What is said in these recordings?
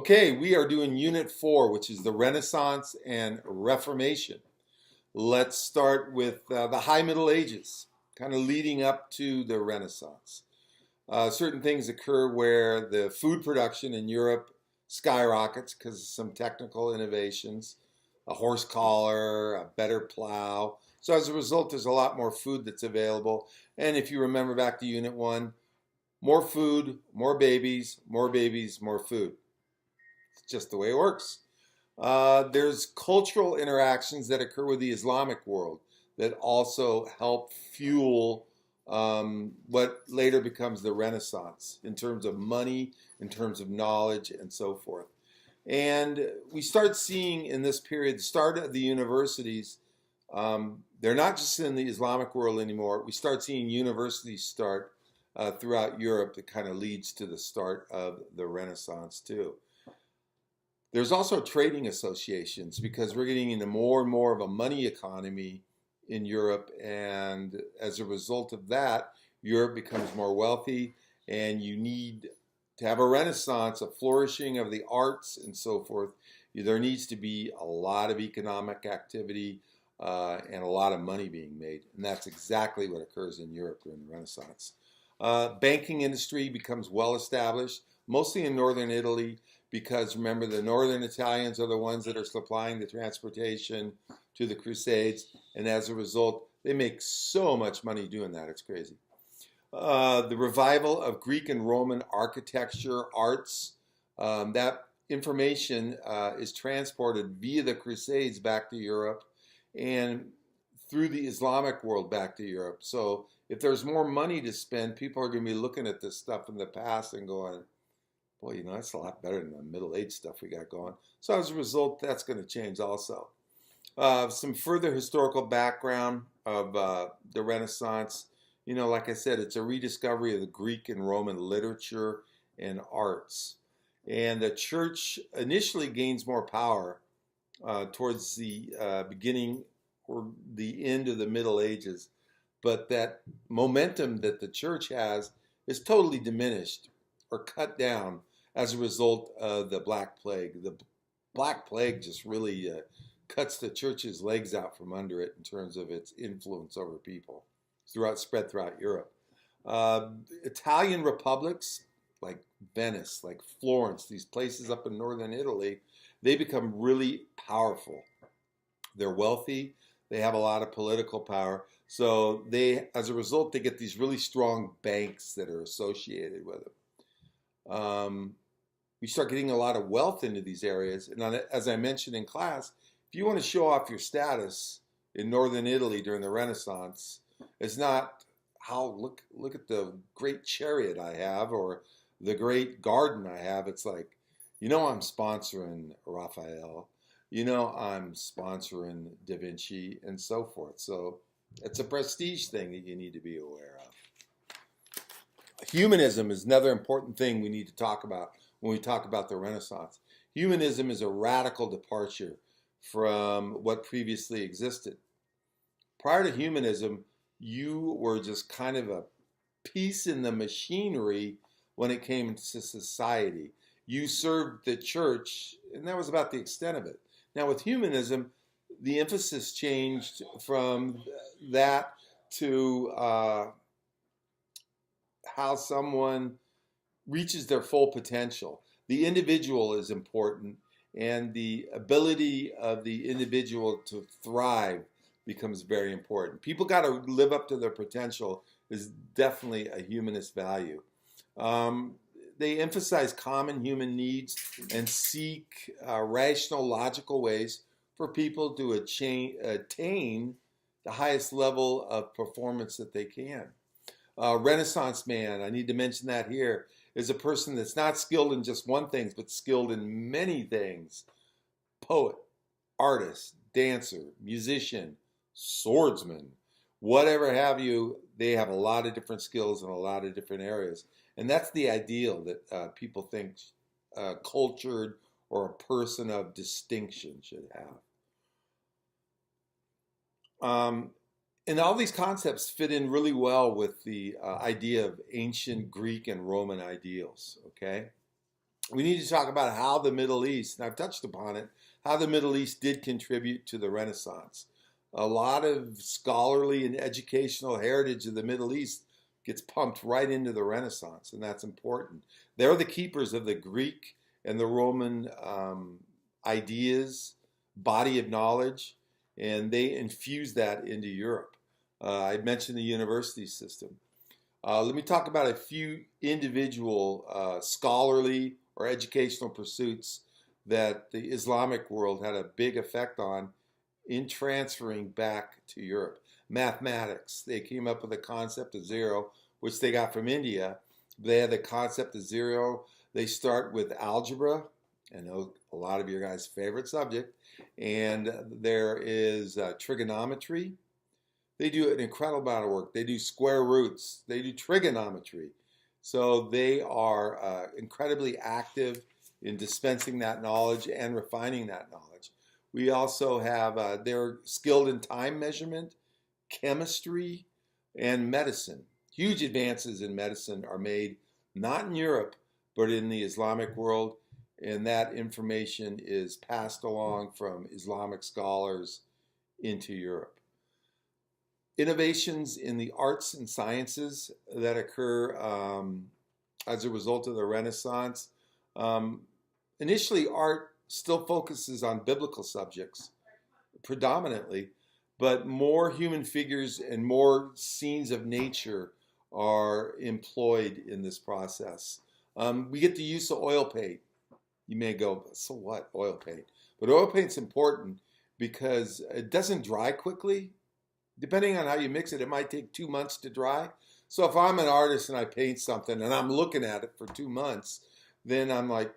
Okay, we are doing Unit 4, which is the Renaissance and Reformation. Let's start with the High Middle Ages, kind of leading up to the Renaissance. Certain things occur where the food production in Europe skyrockets because of some technical innovations, a horse collar, a better plow. So as a result, there's a lot more food that's available. And if you remember back to Unit 1, more food, more babies, more food. It's just the way it works. There's cultural interactions that occur with the Islamic world that also help fuel what later becomes the Renaissance in terms of money, in terms of knowledge, and so forth. And we start seeing in this period, the start of the universities, they're not just in the Islamic world anymore. We start seeing universities start throughout Europe that kind of leads to the start of the Renaissance too. There's also trading associations because we're getting into more and more of a money economy in Europe, and as a result of that, Europe becomes more wealthy, and you need to have a renaissance, a flourishing of the arts and so forth. There needs to be a lot of economic activity and a lot of money being made, and that's exactly what occurs in Europe during the Renaissance. Banking industry becomes well established, mostly in northern Italy, because remember, the northern Italians are the ones that are supplying the transportation to the Crusades, and as a result, they make so much money doing that, it's crazy. The revival of Greek and Roman architecture, arts, that information is transported via the Crusades back to Europe and through the Islamic world back to Europe. So if there's more money to spend, people are going to be looking at this stuff in the past and going, boy, that's a lot better than the Middle Age stuff we got going. So as a result, that's going to change also. Some further historical background of the Renaissance. Like I said, it's a rediscovery of the Greek and Roman literature and arts. And the church initially gains more power towards the beginning or the end of the Middle Ages. But that momentum that the church has is totally diminished or cut down as a result of the Black Plague. The Black Plague just really cuts the church's legs out from under it in terms of its influence over people spread throughout Europe. Italian republics like Venice, like Florence, these places up in northern Italy, they become really powerful. They're wealthy. They have a lot of political power. So as a result, they get these really strong banks that are associated with them. We start getting a lot of wealth into these areas. And as I mentioned in class, if you want to show off your status in northern Italy during the Renaissance, it's not look at the great chariot I have or the great garden I have. It's like, I'm sponsoring Raphael. I'm sponsoring Da Vinci and so forth. So it's a prestige thing that you need to be aware of. Humanism is another important thing we need to talk about when we talk about the Renaissance. Humanism is a radical departure from what previously existed. Prior to humanism, you were just kind of a piece in the machinery when it came to society. You served the church, and that was about the extent of it. Now with humanism, the emphasis changed from that to how someone reaches their full potential. The individual is important, and the ability of the individual to thrive becomes very important. People got to live up to their potential is definitely a humanist value. They emphasize common human needs and seek rational, logical ways for people to attain the highest level of performance that they can. Renaissance man, I need to mention that here, is a person that's not skilled in just one thing, but skilled in many things. Poet, artist, dancer, musician, swordsman, whatever have you, they have a lot of different skills in a lot of different areas. And that's the ideal that people think cultured or a person of distinction should have. And all these concepts fit in really well with the idea of ancient Greek and Roman ideals, okay? we need to talk about how the Middle East, and I've touched upon it, how the Middle East did contribute to the Renaissance. A lot of scholarly and educational heritage of the Middle East gets pumped right into the Renaissance, and that's important. They're the keepers of the Greek and the Roman ideas, body of knowledge, and they infuse that into Europe. I mentioned the university system. Let me talk about a few individual scholarly or educational pursuits that the Islamic world had a big effect on in transferring back to Europe. Mathematics, they came up with the concept of zero, which they got from India. They had the concept of zero. They start with algebra. I know a lot of your guys' favorite subject. And there is trigonometry. They do an incredible amount of work. They do square roots. They do trigonometry. So they are incredibly active in dispensing that knowledge and refining that knowledge. We also have, they're skilled in time measurement, chemistry, and medicine. Huge advances in medicine are made not in Europe, but in the Islamic world, and that information is passed along from Islamic scholars into Europe. Innovations in the arts and sciences that occur as a result of the Renaissance. Initially, art still focuses on biblical subjects predominantly, but more human figures and more scenes of nature are employed in this process. We get the use of oil paint. You may go, so what, oil paint? But oil paint's important because it doesn't dry quickly. Depending on how you mix it, it might take 2 months to dry. So if I'm an artist and I paint something and I'm looking at it for 2 months, then I'm like,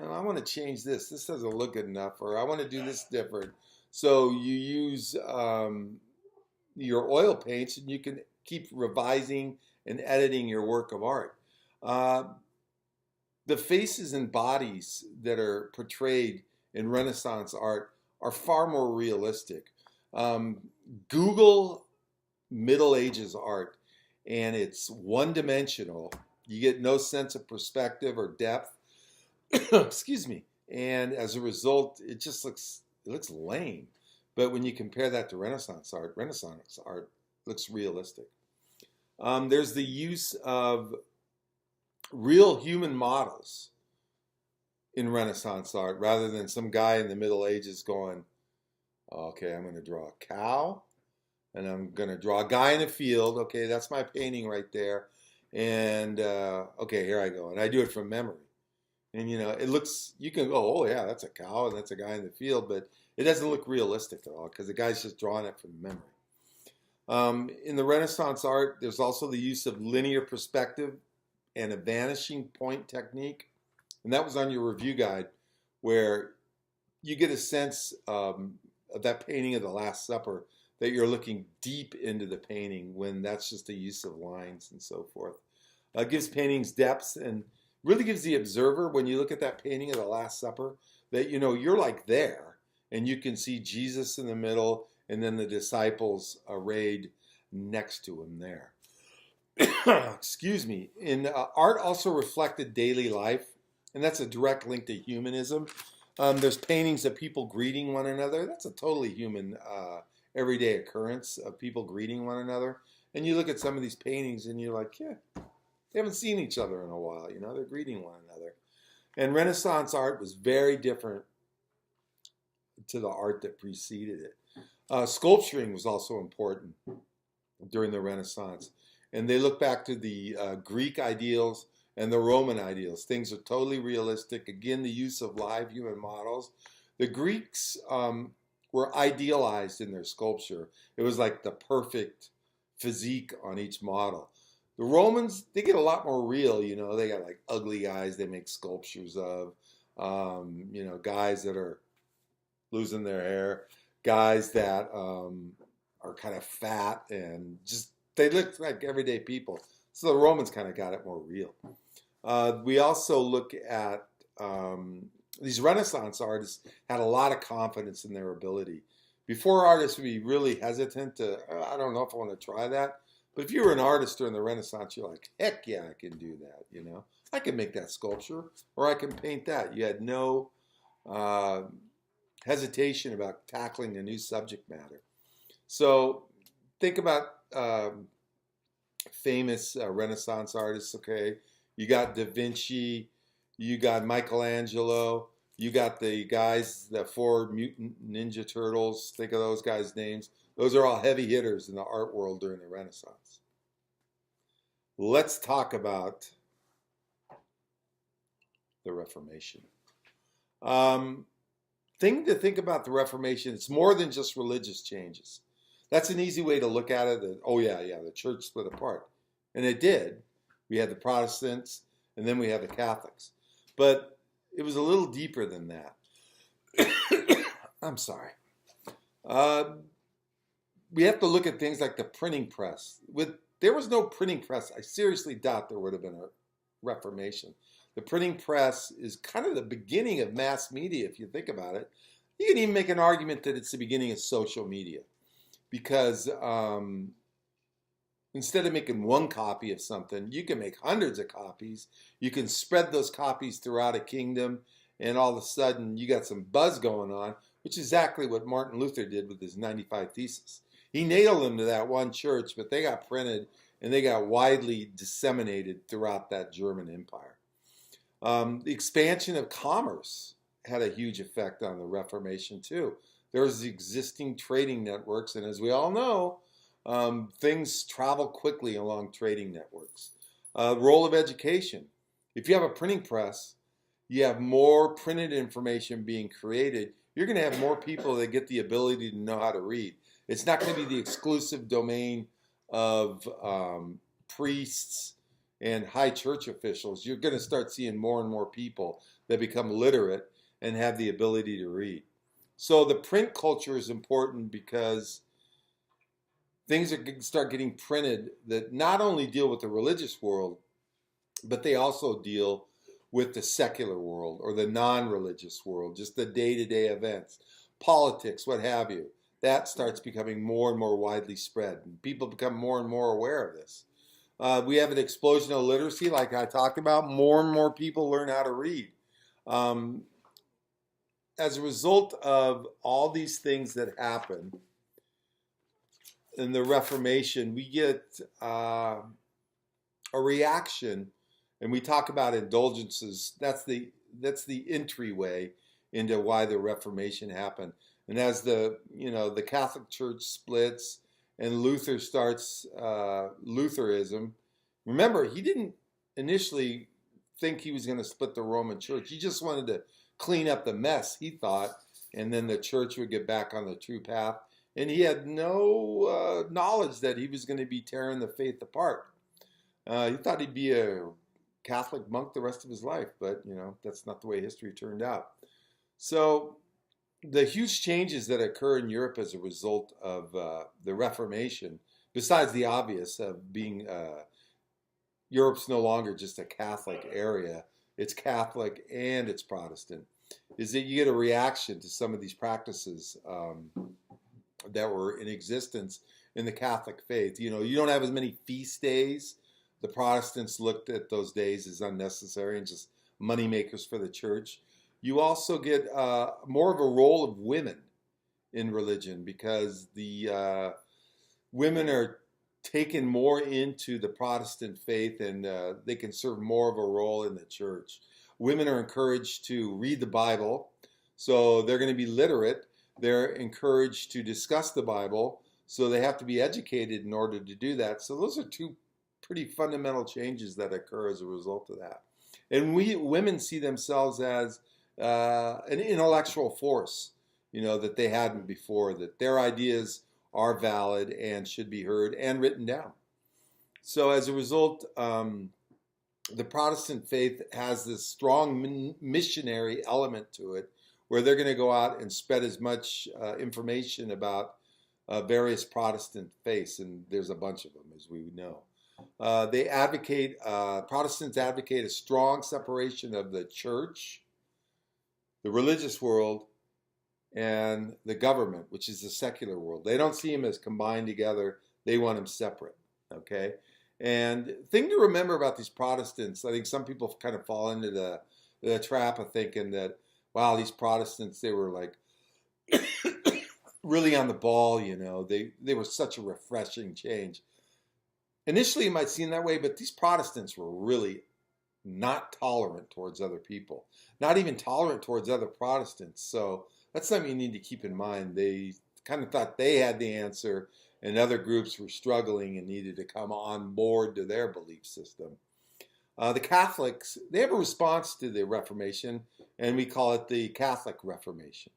I want to change this. This doesn't look good enough, or I want to do this different. So you use your oil paints, and you can keep revising and editing your work of art. The faces and bodies that are portrayed in Renaissance art are far more realistic. Google Middle Ages art, and it's one-dimensional. You get no sense of perspective or depth. Excuse me. And as a result, it looks lame. But when you compare that to Renaissance art looks realistic. There's the use of real human models in Renaissance art rather than some guy in the Middle Ages going, okay, I'm going to draw a cow, and I'm going to draw a guy in a field. Okay, that's my painting right there. And, okay, here I go. And I do it from memory. And, it looks, you can go, oh, yeah, that's a cow, and that's a guy in the field. But it doesn't look realistic at all because the guy's just drawing it from memory. In the Renaissance art, there's also the use of linear perspective and a vanishing point technique. And that was on your review guide, where you get a sense of that painting of the Last Supper, that you're looking deep into the painting when that's just a use of lines and so forth. It gives paintings depth and really gives the observer, when you look at that painting of the Last Supper, that you're like there, and you can see Jesus in the middle and then the disciples arrayed next to him there. Excuse me. Art also reflected daily life, and that's a direct link to humanism. There's paintings of people greeting one another. That's a totally human, everyday occurrence of people greeting one another. And you look at some of these paintings and you're like, yeah, they haven't seen each other in a while. They're greeting one another. And Renaissance art was very different to the art that preceded it. Sculpturing was also important during the Renaissance. And they look back to the Greek ideals and the Roman ideals. Things are totally realistic. Again, the use of live human models. The Greeks were idealized in their sculpture. It was like the perfect physique on each model. The Romans, they get a lot more real. They got like ugly guys they make sculptures of. Guys that are losing their hair. Guys that are kind of fat and just, they look like everyday people. So the Romans kind of got it more real. We also look at these Renaissance artists had a lot of confidence in their ability. Before, artists would be really hesitant to, I don't know if I want to try that. But if you were an artist during the Renaissance, you're like, heck yeah, I can do that, you know. I can make that sculpture, or I can paint that. You had no uh, hesitation about tackling a new subject matter. So think about famous Renaissance artists, okay? You got Da Vinci, you got Michelangelo, you got the guys, the four mutant ninja turtles. Think of those guys' names. Those are all heavy hitters in the art world during the Renaissance. Let's talk about the Reformation. Thing to think about the Reformation, it's more than just religious changes. That's an easy way to look at it. That, oh yeah, the church split apart. And it did. We had the Protestants, and then we had the Catholics. But it was a little deeper than that. I'm sorry. We have to look at things like the printing press. There was no printing press, I seriously doubt there would have been a Reformation. The printing press is kind of the beginning of mass media, if you think about it. You can even make an argument that it's the beginning of social media. Because instead of making one copy of something, you can make hundreds of copies. You can spread those copies throughout a kingdom, and all of a sudden you got some buzz going on, which is exactly what Martin Luther did with his 95 Theses. He nailed them to that one church, but they got printed and they got widely disseminated throughout that German Empire. The expansion of commerce had a huge effect on the Reformation too. There was existing trading networks, and as we all know, things travel quickly along trading networks. Role of education. If you have a printing press, you have more printed information being created. You're going to have more people that get the ability to know how to read. It's not going to be the exclusive domain of priests and high church officials. You're going to start seeing more and more people that become literate and have the ability to read. So the print culture is important because things are going to start getting printed that not only deal with the religious world, but they also deal with the secular world or the non-religious world, just the day-to-day events, politics, what have you. That starts becoming more and more widely spread, and people become more and more aware of this. We have an explosion of literacy, like I talked about. More and more people learn how to read. As a result of all these things that happen in the Reformation, we get a reaction, and we talk about indulgences. That's the entryway into why the Reformation happened. And as the Catholic Church splits and Luther starts Lutheranism, remember, he didn't initially think he was going to split the Roman Church. He just wanted to clean up the mess, he thought, and then the church would get back on the true path. And he had no knowledge that he was going to be tearing the faith apart. He thought he'd be a Catholic monk the rest of his life, but that's not the way history turned out. So the huge changes that occur in Europe as a result of the Reformation, besides the obvious of being Europe's no longer just a Catholic area, it's Catholic and it's Protestant, is that you get a reaction to some of these practices that were in existence in the Catholic faith. You don't have as many feast days. The Protestants looked at those days as unnecessary and just money makers for the church. You also get more of a role of women in religion because the women are taken more into the Protestant faith and they can serve more of a role in the church. Women are encouraged to read the Bible, so they're going to be literate. They're encouraged to discuss the Bible, so they have to be educated in order to do that. So those are two pretty fundamental changes that occur as a result of that. And women see themselves as an intellectual force, that they hadn't before, that their ideas are valid and should be heard and written down. So as a result, the Protestant faith has this strong missionary element to it, where they're going to go out and spread as much information about various Protestant faiths, and there's a bunch of them, as we know. Protestants advocate a strong separation of the church, the religious world, and the government, which is the secular world. They don't see them as combined together. They want them separate. Okay? And thing to remember about these Protestants, I think some people kind of fall into the trap of thinking that, wow, these Protestants, they were like really on the ball, you know. They were such a refreshing change. Initially, it might seem that way, but these Protestants were really not tolerant towards other people, not even tolerant towards other Protestants. So that's something you need to keep in mind. They kind of thought they had the answer, and other groups were struggling and needed to come on board to their belief system. The Catholics, they have a response to the Reformation, and we call it the Catholic Reformation.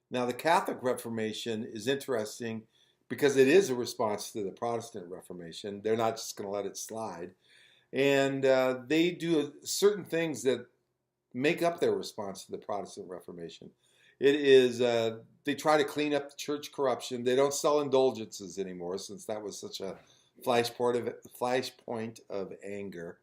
Now, the Catholic Reformation is interesting because it is a response to the Protestant Reformation. They're not just going to let it slide. And they do certain things that make up their response to the Protestant Reformation. It is, they try to clean up the church corruption. They don't sell indulgences anymore, since that was such a flashpoint of anger.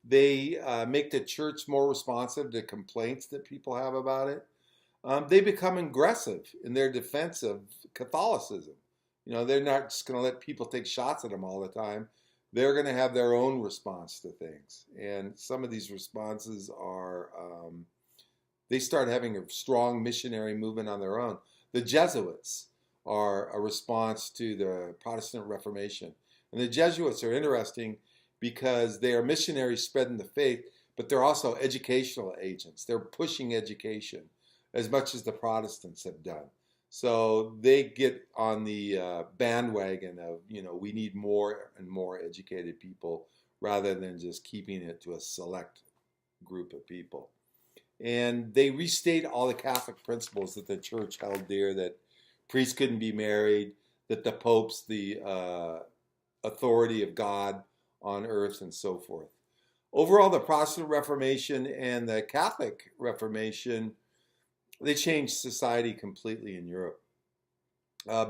They make the church more responsive to complaints that people have about it. They become aggressive in their defense of Catholicism. You know, they're not just going to let people take shots at them all the time. They're going to have their own response to things. And some of these responses are, they start having a strong missionary movement on their own. The Jesuits are a response to the Protestant Reformation. And the Jesuits are interesting because they are missionaries spreading the faith, but they're also educational agents. They're pushing education as much as the Protestants have done. So they get on the bandwagon of, you know, we need more and more educated people rather than just keeping it to a select group of people. And they restate all the Catholic principles that the church held dear, that priests couldn't be married, that the Pope's the authority of God on earth, and so forth. Overall, the Protestant Reformation and the Catholic Reformation, they changed society completely in Europe.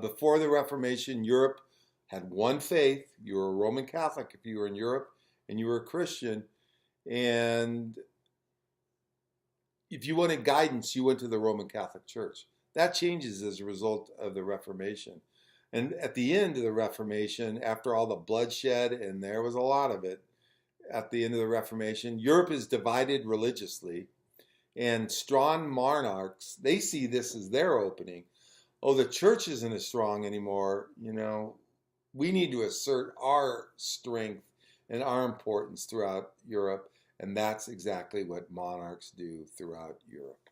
Before the Reformation, Europe had one faith. You were a Roman Catholic if you were in Europe, and you were a Christian. And if you wanted guidance, you went to the Roman Catholic Church. That changes as a result of the Reformation. And at the end of the Reformation, after all the bloodshed, and there was a lot of it, at the end of the Reformation, Europe is divided religiously. And strong monarchs, they see this as their opening. Oh, the church isn't as strong anymore. You know, we need to assert our strength and our importance throughout Europe. And that's exactly what monarchs do throughout Europe.